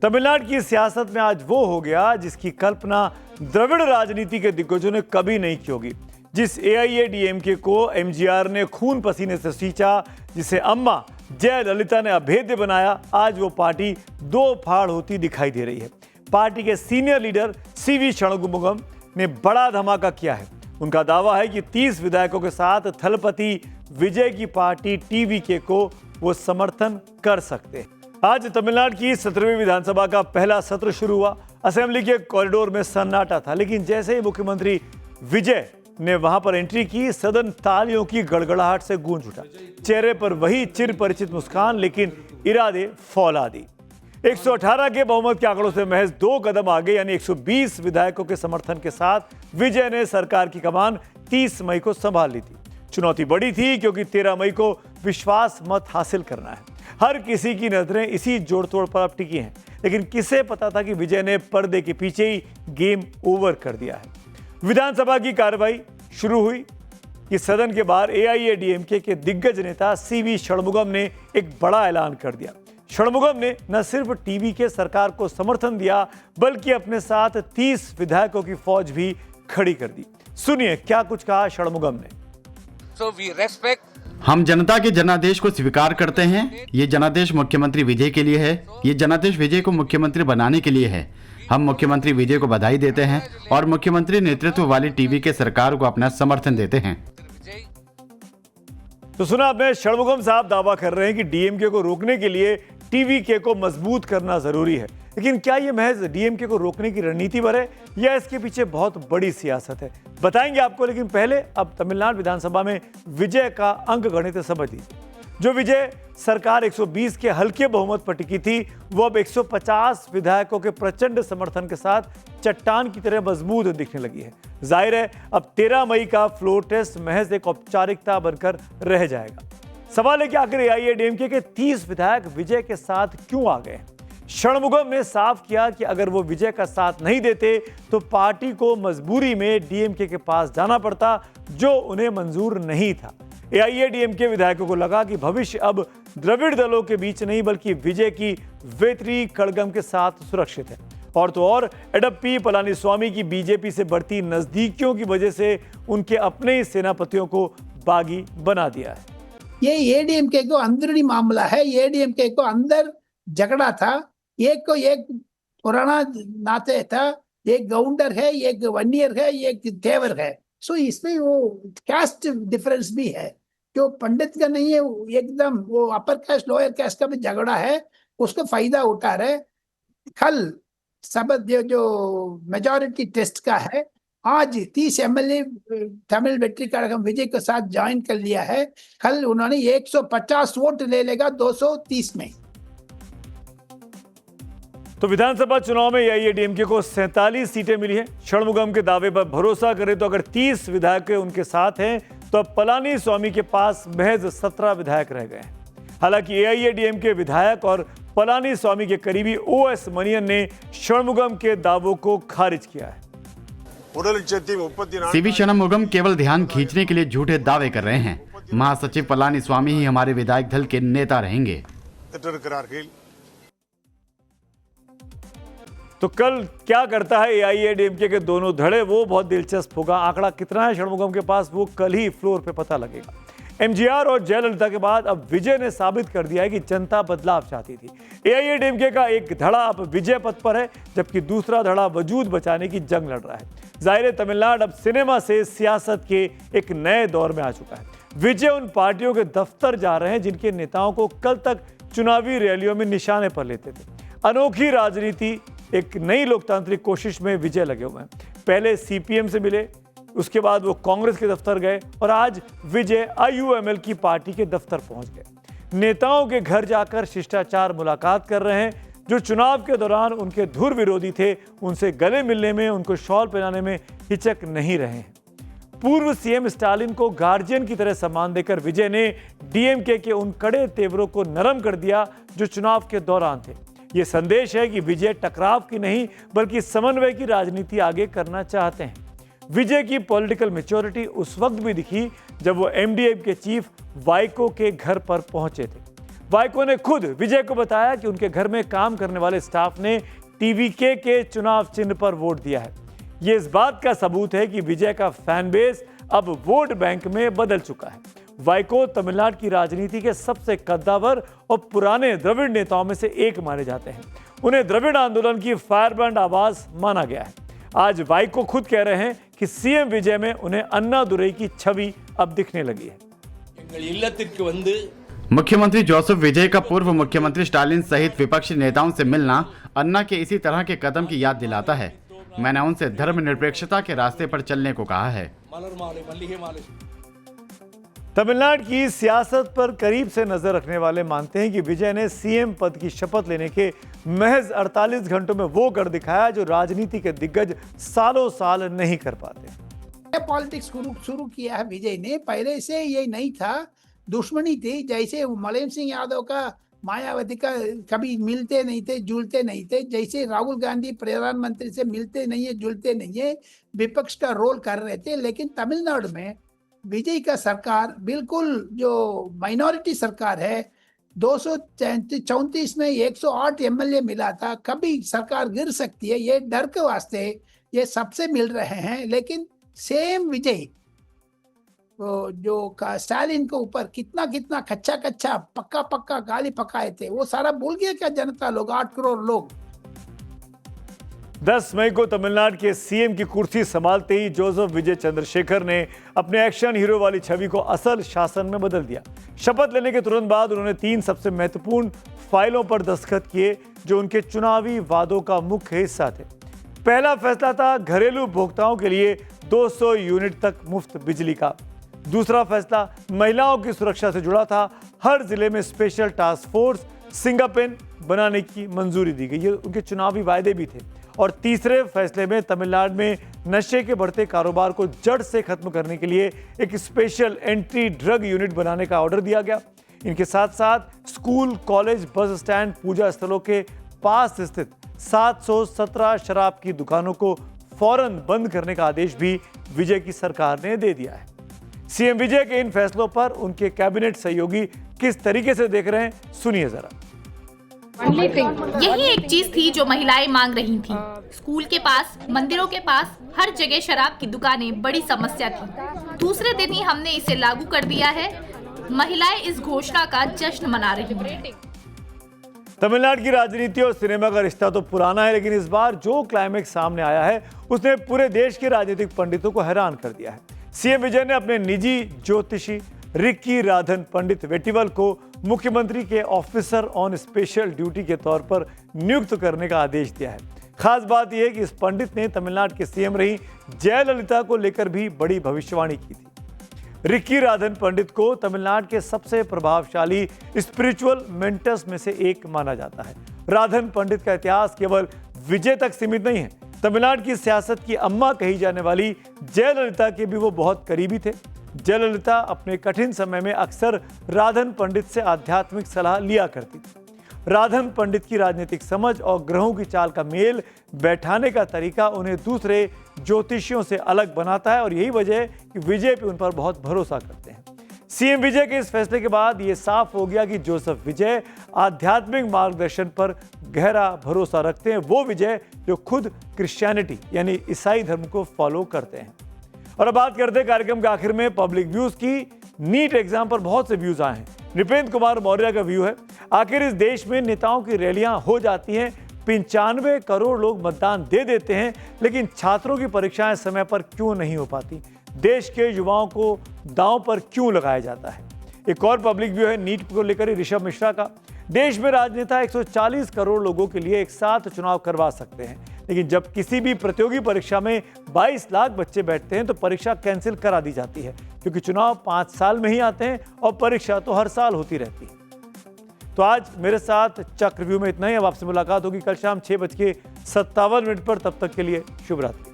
तमिलनाडु की सियासत में आज वो हो गया जिसकी कल्पना द्रविड़ राजनीति के दिग्गजों ने कभी नहीं की होगी। जिस एआईएडीएमके को एमजीआर ने खून पसीने से सींचा, जिसे अम्मा जयललिता ने अभेद्य बनाया, आज वो पार्टी दो फाड़ होती दिखाई दे रही है। पार्टी के सीनियर लीडर सीवी षणमुगम ने बड़ा धमाका किया है। उनका दावा है कि 30 विधायकों के साथ थलपति विजय की पार्टी टीवीके को वो समर्थन कर सकते हैं। आज तमिलनाडु की 17वीं विधानसभा का पहला सत्र शुरू हुआ। असेंबली के कॉरिडोर में सन्नाटा था, लेकिन जैसे ही मुख्यमंत्री विजय ने वहां पर एंट्री की, सदन तालियों की गड़गड़ाहट से गूंज उठा। चेहरे पर वही चिर परिचित मुस्कान, लेकिन इरादे फौलादी। 118 के बहुमत के आंकड़ों से महज 2 कदम आगे, यानी 120 विधायकों के समर्थन के साथ विजय ने सरकार की कमान 30 मई को संभाल ली थी। चुनौती बड़ी थी क्योंकि 13 मई को विश्वास मत हासिल करना है। हर किसी की नजरें इसी जोड़तोड़ पर अब टिकी हैं, लेकिन किसे पता था कि विजय ने पर्दे के पीछे ही गेम ओवर कर दिया है। विधानसभा की कार्रवाई शुरू हुई कि सदन के बाहर एआईएडीएमके के दिग्गज नेता सीवी षणमुगम ने एक बड़ा ऐलान कर दिया। षणमुगम ने न सिर्फ टीवीके सरकार को समर्थन दिया, बल्कि अपने साथ 30 विधायकों की फौज भी खड़ी कर दी। सुनिए क्या कुछ कहा षणमुगम ने। हम जनता के जनादेश को स्वीकार करते हैं। ये जनादेश मुख्यमंत्री विजय के लिए है। ये जनादेश विजय को मुख्यमंत्री बनाने के लिए है। हम मुख्यमंत्री विजय को बधाई देते हैं और मुख्यमंत्री नेतृत्व वाली टीवीके सरकार को अपना समर्थन देते हैं। तो सुना आपने, षणमुगम साहब दावा कर रहे हैं कि डीएमके को रोकने के लिए टीवीके को मजबूत करना जरूरी है। लेकिन क्या यह महज डीएमके को रोकने की रणनीति पर है या इसके पीछे बहुत बड़ी सियासत है, बताएंगे आपको। लेकिन पहले अब तमिलनाडु विधानसभा में विजय का अंक गणित समझ लीजिए। जो विजय सरकार 120 के हल्के बहुमत पर टिकी थी, वो अब 150 विधायकों के प्रचंड समर्थन के साथ चट्टान की तरह मजबूत दिखने लगी है। जाहिर है अब 13 मई का फ्लोर टेस्ट महज एक औपचारिकता बनकर रह जाएगा। सवाल है कि आखिर एआईएडीएमके के 30 विधायक विजय के साथ क्यों आ गए। षणमुगम ने साफ किया कि अगर वो विजय का साथ नहीं देते तो पार्टी को मजबूरी में डीएमके के पास जाना पड़ता, जो उन्हें मंजूर नहीं था। एआईएडीएमके विधायकों को लगा कि भविष्य अब द्रविड़ दलों के बीच नहीं, बल्कि विजय की वेतरी कड़गम के साथ सुरक्षित है। और तो और एडप्पी पलानीस्वामी की बीजेपी से बढ़ती नजदीकियों की वजह से उनके अपने ही सेनापतियों को बागी बना दिया है। ये एडीएमके को अंदरूनी मामला है। एडीएमके को अंदर झगड़ा था। एक को एक पुराना नाते था, एक गवर्नर है, एक वनियर है, एक तेवर है। सो इसमें वो कास्ट डिफरेंस भी है, जो पंडित का नहीं है, एकदम वो अपर कास्ट लोअर कास्ट का भी झगड़ा है, उसका फायदा उठा रहे। कल सब जो मेजॉरिटी टेस्ट का है, आज 30 एमएलए तमिल वेट्री कड़गम विजय के साथ ज्वाइन कर लिया है। कल उन्होंने 150 वोट ले लेगा 230 में। तो विधानसभा चुनाव में एआईएडीएमके को 47 सीटें मिली हैं। षणमुगम के दावे पर भरोसा करें तो अगर 30 विधायक उनके साथ हैं तो अब पलानीस्वामी के पास महज 17 विधायक रह गए हैं। हालांकि एआईएडीएमके विधायक और पलानीस्वामी के करीबी ओएस मनियन ने षणमुगम के दावों को खारिज किया है। सीवी षणमुगम केवल ध्यान खींचने के लिए झूठे दावे कर रहे हैं। महासचिव पलानीस्वामी ही हमारे विधायक दल के नेता रहेंगे। तो कल क्या करता है एआईएडीएमके के दोनों धड़े, वो बहुत दिलचस्प होगा। आंकड़ा कितना है षणमुगम के पास, वो कल ही फ्लोर पे पता लगेगा। एमजीआर और जयललिता के बाद अब विजय ने साबित कर दिया है कि जनता बदलाव चाहती थी। एआईएडीएमके का एक धड़ा अब विजय पथ पर है, जबकि दूसरा धड़ा वजूद बचाने की जंग लड़ रहा है। जाहिर है तमिलनाडु अब सिनेमा से सियासत के एक नए दौर में आ चुका है। विजय उन पार्टियों के दफ्तर जा रहे हैं जिनके नेताओं को कल तक चुनावी रैलियों में निशाने पर लेते थे। अनोखी राजनीति, एक नई लोकतांत्रिक कोशिश में विजय लगे हुए हैं। पहले सीपीएम से मिले, उसके बाद वो कांग्रेस के दफ्तर गए और आज विजय आईयूएमएल की पार्टी के दफ्तर पहुंच गए। नेताओं के घर जाकर शिष्टाचार मुलाकात कर रहे हैं। जो चुनाव के दौरान उनके धुर विरोधी थे, उनसे गले मिलने में, उनको शॉल पहनाने में हिचक नहीं रहे हैं। पूर्व सीएम स्टालिन को गार्जियन की तरह सम्मान देकर विजय ने डीएमके के उन कड़े तेवरों को नरम कर दिया जो चुनाव के दौरान थे। ये संदेश है कि विजय टकराव की नहीं, बल्कि समन्वय की राजनीति आगे करना चाहते हैं। विजय की पॉलिटिकल मैच्योरिटी उस वक्त भी दिखी जब वो एमडीएम के चीफ वाइको के घर पर पहुंचे थे। वाइको ने खुद विजय को बताया कि उनके घर में काम करने वाले स्टाफ ने टीवीके के चुनाव चिन्ह पर वोट दिया है। ये इस बात का सबूत है कि विजय का फैन बेस अब वोट बैंक में बदल चुका है। वाइको तमिलनाडु की राजनीति के सबसे कद्दावर और पुराने द्रविड़ नेताओं में से एक माने जाते हैं। उन्हें द्रविड़ आंदोलन की फायरब्रांड आवाज माना गया है। आज वाइको खुद कह रहे हैं कि सीएम विजय में उन्हें अन्ना दुरई की छवि अब दिखने लगी है। मुख्यमंत्री जोसेफ विजय का पूर्व मुख्यमंत्री स्टालिन सहित विपक्षी नेताओं से मिलना अन्ना के इसी तरह के कदम की याद दिलाता है। मैंने उनसे धर्मनिरपेक्षता के रास्ते पर चलने को कहा है। तमिलनाडु की सियासत पर करीब से नजर रखने वाले मानते हैं कि विजय ने सीएम पद की शपथ लेने के महज 48 घंटों में वो कर दिखाया जो राजनीति के दिग्गज सालों साल नहीं कर पाते। पॉलिटिक्स शुरू किया है विजय ने, पहले से ये नहीं था, दुश्मनी थी। जैसे मुलायम सिंह यादव का मायावती का कभी मिलते नहीं थे, जुलते नहीं थे, जैसे राहुल गांधी प्रधानमंत्री से मिलते नहीं है, जुलते नहीं है, विपक्ष का रोल कर रहे थे। लेकिन तमिलनाडु में विजय का सरकार बिल्कुल जो माइनॉरिटी सरकार है, 234 में 108 एमएलए मिला था, कभी सरकार गिर सकती है, ये डर के वास्ते ये सबसे मिल रहे हैं। लेकिन सेम विजय जो स्टालिन के ऊपर कितना कितना कच्चा कच्चा पक्का पक्का गाली पकाए थे, वो सारा भूल गया क्या जनता लोग, 8 करोड़ लोग। 10 मई को तमिलनाडु के सीएम की कुर्सी संभालते ही जोसेफ विजय चंद्रशेखर ने अपने एक्शन हीरो वाली छवि को असल शासन में बदल दिया। शपथ लेने के तुरंत बाद उन्होंने 3 सबसे महत्वपूर्ण फाइलों पर दस्तखत किए जो उनके चुनावी वादों का मुख्य हिस्सा थे। पहला फैसला था घरेलू उपभोक्ताओं के लिए 200 यूनिट तक मुफ्त बिजली का। दूसरा फैसला महिलाओं की सुरक्षा से जुड़ा था। हर जिले में स्पेशल टास्क फोर्स सिंगापेन बनाने की मंजूरी दी गई। ये उनके चुनावी वायदे भी थे। और तीसरे फैसले में तमिलनाडु में नशे के बढ़ते कारोबार को जड़ से खत्म करने के लिए एक स्पेशल एंटी ड्रग यूनिट बनाने का ऑर्डर दिया गया। इनके साथ साथ स्कूल, कॉलेज, बस स्टैंड, पूजा स्थलों के पास स्थित 717 शराब की दुकानों को फौरन बंद करने का आदेश भी विजय की सरकार ने दे दिया है। सीएम विजय के इन फैसलों पर उनके कैबिनेट सहयोगी किस तरीके से देख रहे हैं, सुनिए जरा। यही एक चीज थी जो महिलाएं मांग रही थीं। स्कूल के पास, मंदिरों के पास हर जगह शराब की दुकानें बड़ी समस्या थी। दूसरे दिन ही हमने इसे लागू कर दिया है। महिलाएं इस घोषणा का जश्न मना रही हैं। तमिलनाडु की राजनीति और सिनेमा का रिश्ता तो पुराना है, लेकिन इस बार जो क्लाइमेक्स सामने आया है उसने पूरे देश के राजनीतिक पंडितों को हैरान कर दिया है। सीएम विजय ने अपने निजी ज्योतिषी रिक्की राधन पंडित वेटिवल को मुख्यमंत्री के ऑफिसर ऑन स्पेशल ड्यूटी के तौर पर नियुक्त करने का आदेश दिया है। खास बात यह है कि इस पंडित ने तमिलनाडु के सीएम रही जयललिता को लेकर भी बड़ी भविष्यवाणी की थी। रिक्की राधन पंडित को तमिलनाडु के सबसे प्रभावशाली स्पिरिचुअल मेंटर्स में से एक माना जाता है। राधन पंडित का इतिहास केवल विजय तक सीमित नहीं है। तमिलनाडु की सियासत की अम्मा कही जाने वाली जयललिता के भी वो बहुत करीबी थे। जयललिता अपने कठिन समय में अक्सर राधन पंडित से आध्यात्मिक सलाह लिया करती थी। राधन पंडित की राजनीतिक समझ और ग्रहों की चाल का मेल बैठाने का तरीका उन्हें दूसरे ज्योतिषियों से अलग बनाता है और यही वजह है कि विजय पे उन पर बहुत भरोसा करते हैं। सीएम विजय के इस फैसले के बाद ये साफ हो गया कि जोसेफ विजय आध्यात्मिक मार्गदर्शन पर गहरा भरोसा रखते हैं। वो विजय जो खुद क्रिश्चियनिटी यानी ईसाई धर्म को फॉलो करते हैं। और अब बात करते हैं कार्यक्रम के आखिर में पब्लिक व्यूज की। नीट एग्जाम पर बहुत से व्यूज आए हैं। नृपेंद्र कुमार मौर्य का व्यू है, आखिर इस देश में नेताओं की रैलियां हो जाती हैं, 95 करोड़ लोग मतदान दे देते हैं, लेकिन छात्रों की परीक्षाएं समय पर क्यों नहीं हो पाती? देश के युवाओं को दांव पर क्यों लगाया जाता है? एक और पब्लिक व्यू है नीट को लेकर ऋषभ मिश्रा का। देश में राजनेता 140 करोड़ लोगों के लिए एक साथ चुनाव करवा सकते हैं, लेकिन जब किसी भी प्रतियोगी परीक्षा में 22 लाख बच्चे बैठते हैं तो परीक्षा कैंसिल करा दी जाती है, क्योंकि चुनाव 5 साल में ही आते हैं और परीक्षा तो हर साल होती रहती है। तो आज मेरे साथ चक्रव्यूह में इतना ही। अब आपसे मुलाकात होगी कल शाम 6:57 पर। तब तक के लिए शुभ रात्रि।